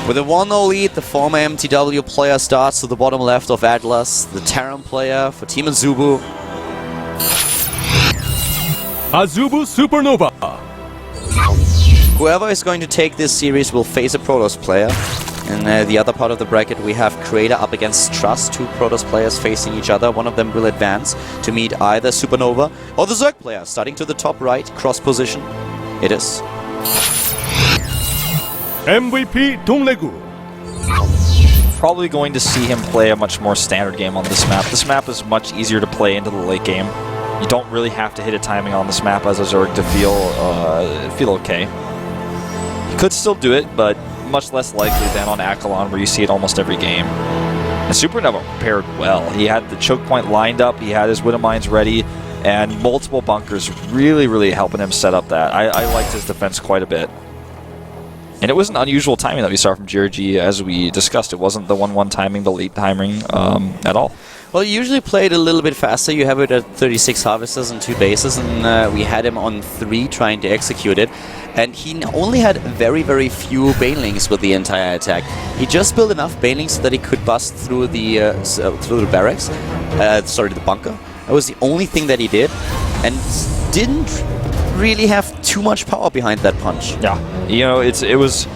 With a 1-0 lead, the former MTW player starts to the bottom left of Atlas, the Terran player for Team Azubu. Azubu SuperNova. Whoever is going to take this series will face a Protoss player. In the other part of the bracket, we have Creator up against Trust, two Protoss players facing each other. One of them will advance to meet either SuperNova or the Zerg player, starting to the top right, cross position. It is MVP DongRaeGu. Probably going to see him play a much more standard game on this map. This map is much easier to play into the late game. You don't really have to hit a timing on this map as a Zerg to feel okay. You could still do it, but much less likely than on Akalon, where you see it almost every game. And SuperNova prepared well. He had the choke point lined up, he had his Widow Mines ready, and multiple bunkers really helping him set up that. I liked his defense quite a bit. And it was an unusual timing that we saw from GORG, as we discussed. It wasn't the 1-1 timing, the late timing at all. Well, you usually play it a little bit faster. You have it at 36 harvesters and 2 bases, and we had him on 3 trying to execute it. And he only had very few banelings with the entire attack. He just built enough banelings so that he could bust through the barracks, the bunker. That was the only thing that he did, and didn't really have too much power behind that punch. Yeah, you know, it was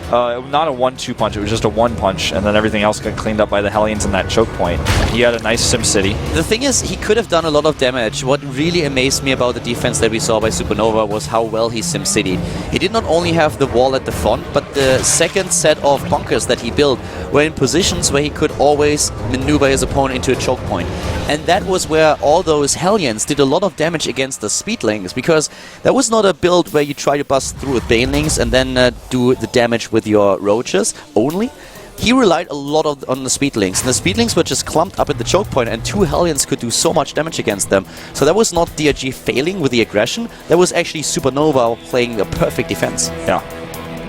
not a 1-2 punch, it was just a 1 punch, and then everything else got cleaned up by the Hellions in that choke point. He had a nice SimCity. The thing is, he could have done a lot of damage. What really amazed me about the defense that we saw by SuperNova was how well he SimCity'd. He did not only have the wall at the front, but the second set of bunkers that he built were in positions where he could always maneuver his opponent into a choke point. And that was where all those Hellions did a lot of damage against the Speedlings, because that was not a build where you try to bust through with Banelings and then do the damage with your Roaches only. He relied a lot on the Speedlings, and the Speedlings were just clumped up at the choke point, and 2 Hellions could do so much damage against them. So that was not DRG failing with the aggression, that was actually SuperNova playing a perfect defense. Yeah.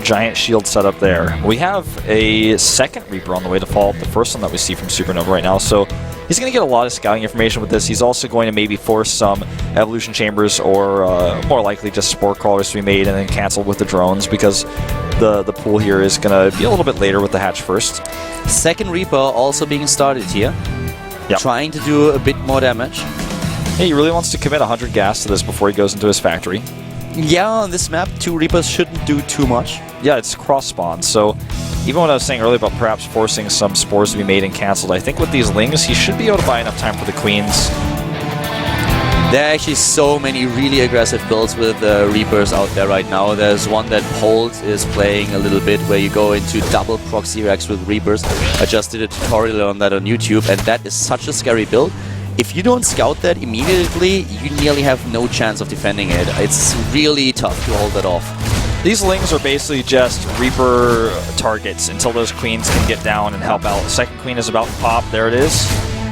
Giant shield setup there. We have a second Reaper on the way to follow up the first one that we see from SuperNova right now, so he's going to get a lot of scouting information with this. He's also going to maybe force some Evolution Chambers or more likely just Spore Crawlers to be made and then cancel with the drones, because the pool here is going to be a little bit later with the hatch first. Second Reaper also being started here. Yep. Trying to do a bit more damage. Hey, he really wants to commit 100 gas to this before he goes into his factory. Yeah, on this map, 2 Reapers shouldn't do too much. Yeah, it's cross-spawn, so even what I was saying earlier about perhaps forcing some spores to be made and cancelled, I think with these Lings, he should be able to buy enough time for the Queens. There are actually so many really aggressive builds with Reapers out there right now. There's one that Hold is playing a little bit, where you go into double proxy racks with Reapers. I just did a tutorial on that on YouTube, and that is such a scary build. If you don't scout that immediately, you nearly have no chance of defending it. It's really tough to hold that off. These Lings are basically just Reaper targets until those Queens can get down and help out. The second Queen is about to pop. There it is.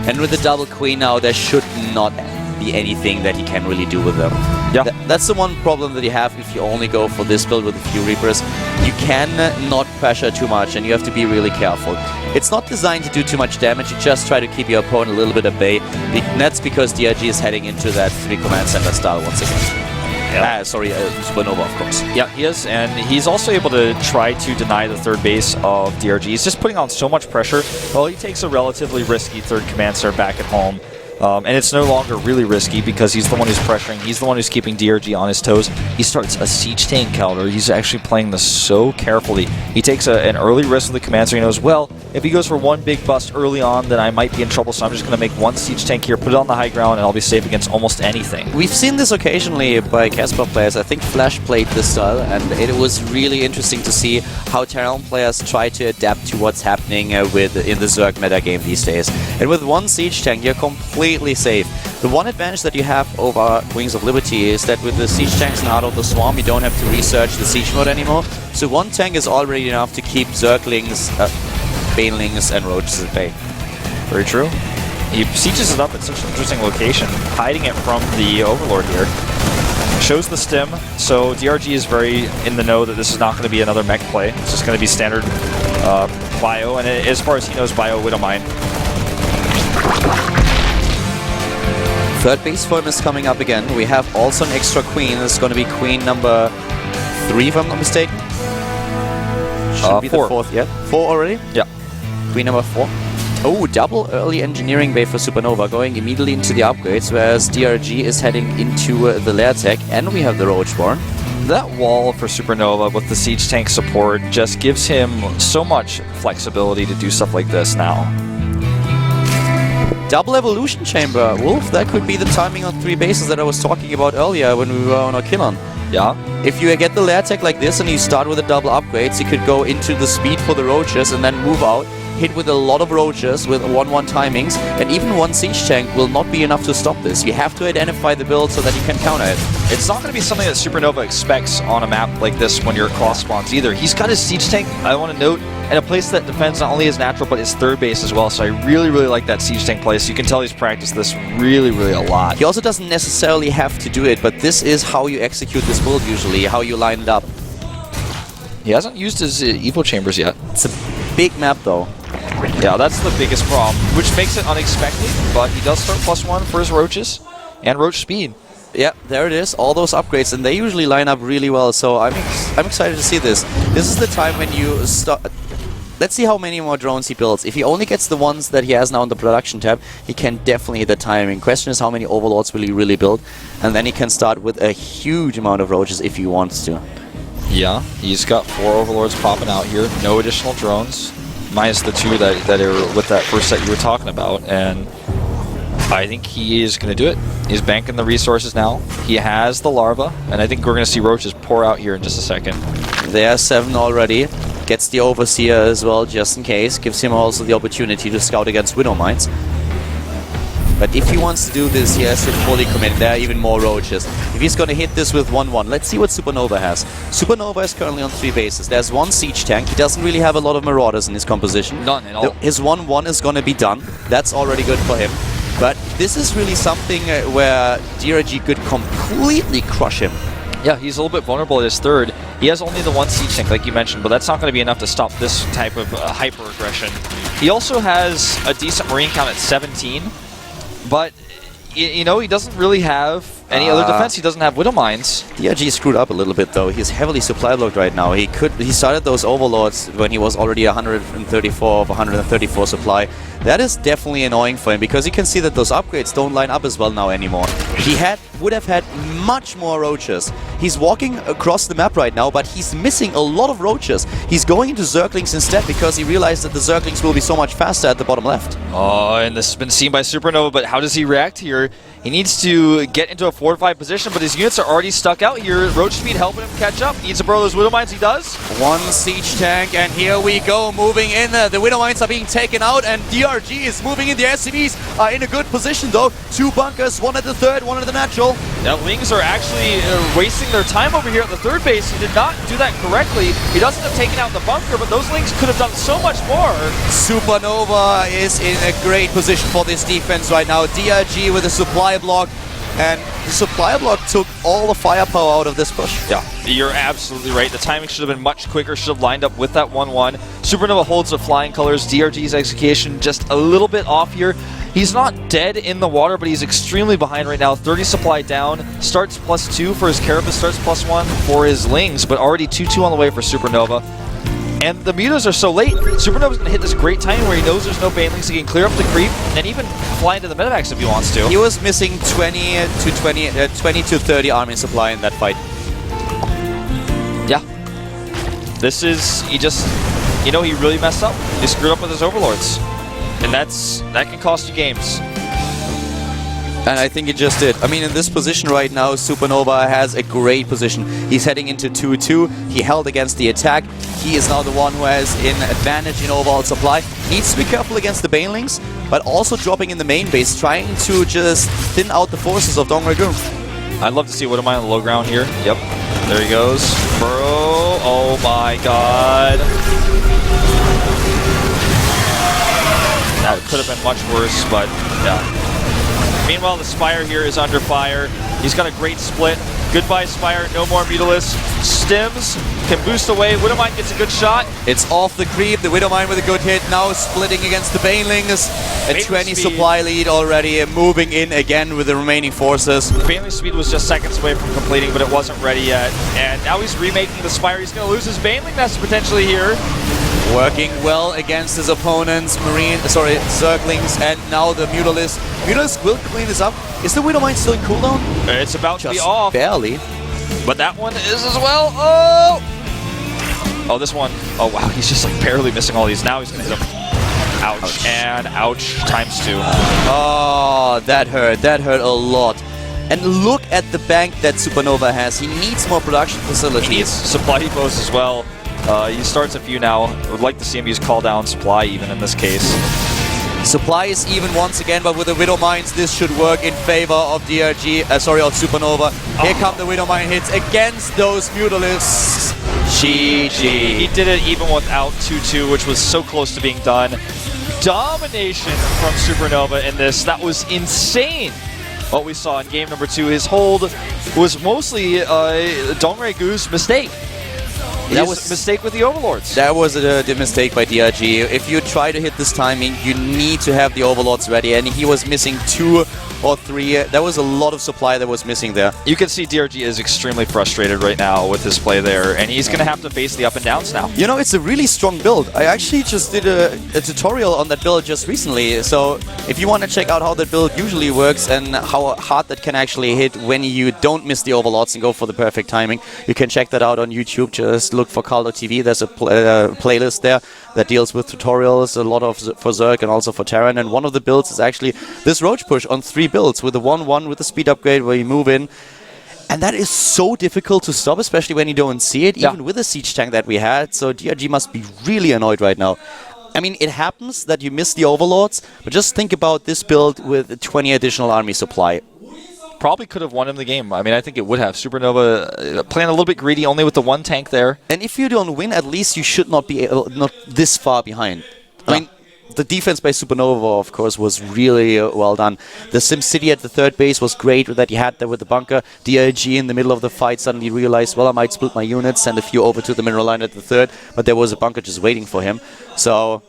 And with the double Queen now, there should not be anything that he can really do with them. Yeah. That's the one problem that you have if you only go for this build with a few Reapers. You can not pressure too much, and you have to be really careful. It's not designed to do too much damage, you just try to keep your opponent a little bit at bay. And that's because DRG is heading into that 3 command center style once again. Yeah. SuperNova, of course. Yeah, he is, and he's also able to try to deny the third base of DRG. He's just putting on so much pressure. Well, he takes a relatively risky third command center back at home. And it's no longer really risky because he's the one who's pressuring. He's the one who's keeping DRG on his toes. He starts a siege tank counter. He's actually playing this so carefully. He takes an early risk with the command, so he knows, well, if he goes for one big bust early on, then I might be in trouble, so I'm just going to make one siege tank here, put it on the high ground, and I'll be safe against almost anything. We've seen this occasionally by Casper players. I think Flash played this style, and it was really interesting to see how Terran players try to adapt to what's happening in the Zerg meta game these days. And with one siege tank, you're completely safe. The one advantage that you have over Wings of Liberty is that with the siege tanks and Heart of the Swarm, you don't have to research the siege mode anymore. So one tank is already enough to keep Zerglings, Banelings, and Roaches at bay. Very true. He sieges it up at such an interesting location, hiding it from the Overlord here. Shows the stim, so DRG is very in the know that this is not going to be another mech play. It's just going to be standard bio, and as far as he knows, bio Widowmine. Third base for him is coming up again. We have also an extra queen. It's going to be queen number 3, if I'm not mistaken. Should be the 4. fourth yet. 4 already? Yeah. Queen number 4. Oh, double early engineering wave for SuperNova, going immediately into the upgrades, whereas DRG is heading into the lair tech, and we have the Roachborn. That wall for SuperNova with the siege tank support just gives him so much flexibility to do stuff like this now. Double evolution chamber. Wolf, that could be the timing on 3 bases that I was talking about earlier when we were on our Killon. Yeah. If you get the lair tech like this and you start with a double upgrades, you could go into the speed for the roaches and then move out, hit with a lot of roaches with 1-1 timings, and even one siege tank will not be enough to stop this. You have to identify the build so that you can counter it. It's not going to be something that SuperNova expects on a map like this when you're cross spawns either. He's got his siege tank, I want to note, at a place that defends not only his natural but his third base as well, so I really like that siege tank place. You can tell he's practiced this really a lot. He also doesn't necessarily have to do it, but this is how you execute this build usually, how you line it up. He hasn't used his Evo chambers yet. It's a big map though. Yeah, that's the biggest problem, which makes it unexpected, but he does start +1 for his roaches and roach speed. Yeah, there it is, all those upgrades, and they usually line up really well, so I'm excited to see this. This is the time when you start... Let's see how many more drones he builds. If he only gets the ones that he has now in the production tab, he can definitely hit the timing. Question is how many overlords will he really build, and then he can start with a huge amount of roaches if he wants to. Yeah, he's got 4 overlords popping out here, no additional drones, minus the 2 that are with that first set you were talking about, and I think he is going to do it. He's banking the resources now. He has the larva, and I think we're going to see roaches pour out here in just a second. There are 7 already. Gets the Overseer as well, just in case. Gives him also the opportunity to scout against Widow Mines. But if he wants to do this, he has to fully commit. There are even more roaches. If he's going to hit this with 1-1, let's see what SuperNova has. SuperNova is currently on 3 bases. There's 1 siege tank. He doesn't really have a lot of marauders in his composition. None at all. His 1-1 is going to be done. That's already good for him. But this is really something where DRG could completely crush him. Yeah, he's a little bit vulnerable at his third. He has only the 1 siege tank, like you mentioned, but that's not going to be enough to stop this type of hyper-aggression. He also has a decent marine count at 17, but, you know, he doesn't really have any other defense. He doesn't have Widow Mines. DRG screwed up a little bit, though. He's heavily supply blocked right now. He started those overlords when he was already 134 of 134 supply. That is definitely annoying for him, because you can see that those upgrades don't line up as well now anymore. He would have had much more roaches. He's walking across the map right now, but he's missing a lot of roaches. He's going into Zerglings instead because he realized that the Zerglings will be so much faster at the bottom left. Oh, and this has been seen by SuperNova, but how does he react here? He needs to get into a fortified position, but his units are already stuck out here. Roach speed helping him catch up. Needs to burrow those Widow Mines. He does. 1 siege tank, and here we go, moving in. The Widow Mines are being taken out, and DRG is moving in. The SCVs are in a good position, though. 2 bunkers, 1 at the third, 1 at the natural. Now, Lings are actually wasting their time over here at the third base. He did not do that correctly. He doesn't have taken out the bunker, but those Lings could have done so much more. SuperNova is in a great position for this defense right now. DRG with a supply block, and the supply block took all the firepower out of this push. Yeah, you're absolutely right. The timing should have been much quicker, should have lined up with that 1-1. SuperNova holds the flying colors. DRG's execution just a little bit off here. He's not dead in the water, but he's extremely behind right now. 30 supply down, starts +2 for his Carapace, starts +1 for his Lings, but already 2-2 on the way for SuperNova. And the mutas are so late, SuperNova's going to hit this great timing where he knows there's no banelings. He can clear up the creep and even fly into the medevacs if he wants to. He was missing 20 to 30 army supply in that fight. Yeah. This is, he really messed up. He screwed up with his overlords. And that can cost you games. And I think he just did. I mean, in this position right now, SuperNova has a great position. He's heading into 2-2. He held against the attack. He is now the one who has an advantage in overall supply. Needs to be careful against the Banelings, but also dropping in the main base, trying to just thin out the forces of DongRaeGu. I'd love to see Widow Mine on the low ground here. Yep. There he goes. Burrow. Oh my god. That could have been much worse, but yeah. Meanwhile, the Spire here is under fire. He's got a great split. Goodbye, Spire. No more Mutalisk. Stims can boost away. Widowmine gets a good shot. It's off the creep. The Widowmine with a good hit. Now splitting against the Banelings. A 20 speed. supply lead already. Moving in again with the remaining forces. Baneling speed was just seconds away from completing, but it wasn't ready yet. And now he's remaking the Spire. He's going to lose his Baneling nest potentially here. Working well against his opponents. Zerglings, and now the Mutalisk. Mutalisk will clean this up. Is the Widowmine still in cooldown? It's about to be Just off. barely. But that one is as well. Oh! Oh, this one. Oh, wow. He's just like barely missing all these. Now he's going to hit him. Ouch. And ouch times 2. Oh, that hurt. That hurt a lot. And look at the bank that SuperNova has. He needs more production facilities. He needs supply depots as well. He starts a few now. I would like to see him use call down supply even in this case. Supply is even once again, but with the Widowmines, this should work in favor of of SuperNova. Here come the Widowmine hits against those Mutalisks. GG. He did it even without 2-2, which was so close to being done. Domination from SuperNova in this. That was insane. What we saw in game number 2, his hold was mostly DongRaeGu's mistake. That was a mistake with the Overlords. That was the mistake by DRG. If you try to hit this timing, you need to have the Overlords ready, and he was missing 2 or 3. There was a lot of supply that was missing there. You can see DRG is extremely frustrated right now with his play there, and he's going to have to face the up and downs now. You know, it's a really strong build. I actually just did a tutorial on that build just recently, so if you want to check out how that build usually works and how hard that can actually hit when you don't miss the Overlords and go for the perfect timing, you can check that out on YouTube. Just look for GOMTV. There's a playlist there that deals with tutorials, a lot of for Zerg and also for Terran, and one of the builds is actually this Roach push on 3 builds with the 1-1 with the speed upgrade where you move in. And that is so difficult to stop, especially when you don't see it, even with the siege tank that we had. So DRG must be really annoyed right now. I mean, it happens that you miss the Overlords, but just think about this build with 20 additional army supply. Probably could have won him the game. I mean, I think it would have. SuperNova playing a little bit greedy, only with the 1 tank there. And if you don't win, at least you should not be not this far behind. I mean, the defense by SuperNova, of course, was really well done. The SimCity at the 3rd base was great that he had there with the bunker. DRG in the middle of the fight suddenly realized, well, I might split my units, send a few over to the mineral line at the 3rd, but there was a bunker just waiting for him. So,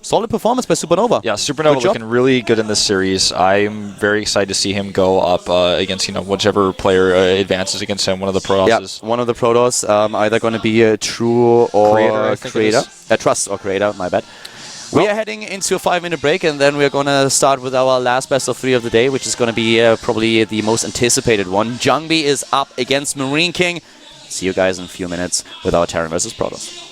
solid performance by SuperNova. Yeah, SuperNova looking really good in this series. I'm very excited to see him go up against, whichever player advances against him, one of the Protosses. Yeah, one of the Protoss, either going to be a True or Creator. Trust or Creator, my bad. We are heading into a 5-minute break, and then we're going to start with our last best of 3 of the day, which is going to be probably the most anticipated one. Jungbi is up against Marine King. See you guys in a few minutes with our Terran vs. Protoss.